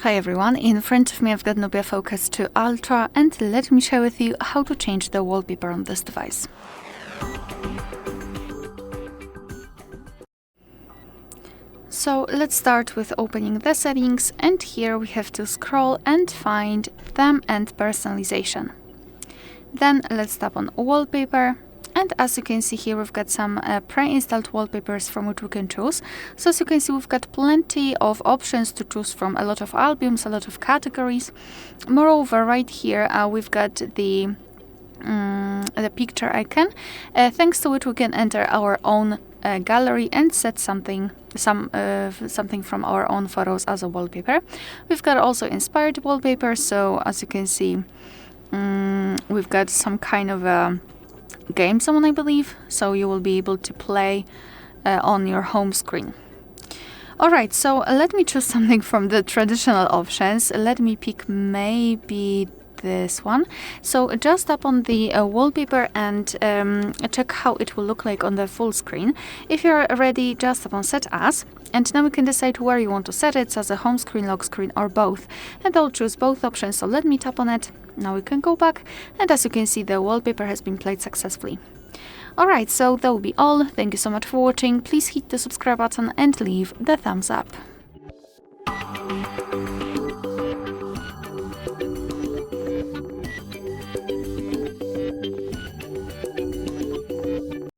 Hi everyone, in front of me I've got NUBIA Focus 2 Ultra, and let me share with you how to change the wallpaper on this device. So let's start with opening the settings, and here we have to scroll and find them and personalization. Then let's tap on wallpaper. And as you can see here, we've got some pre-installed wallpapers from which we can choose. So as you can see, we've got plenty of options to choose from, a lot of albums, a lot of categories. Moreover, right here, we've got the picture icon, thanks to which we can enter our own gallery and set something from our own photos as a wallpaper. We've got also inspired wallpaper. So as you can see, we've got some kind of a game zone, I believe, so you will be able to play on your home screen. Alright, so let me choose something from the traditional options. Let me pick maybe this one. So just tap on the wallpaper and check how it will look like on the full screen. If you're ready, just tap on Set As, and now we can decide where you want to set it, as a home screen, lock screen, or both. And I'll choose both options, so let me tap on it. Now we can go back, and as you can see, the wallpaper has been played successfully. Alright, so that will be all. Thank you so much for watching. Please hit the subscribe button and leave the thumbs up.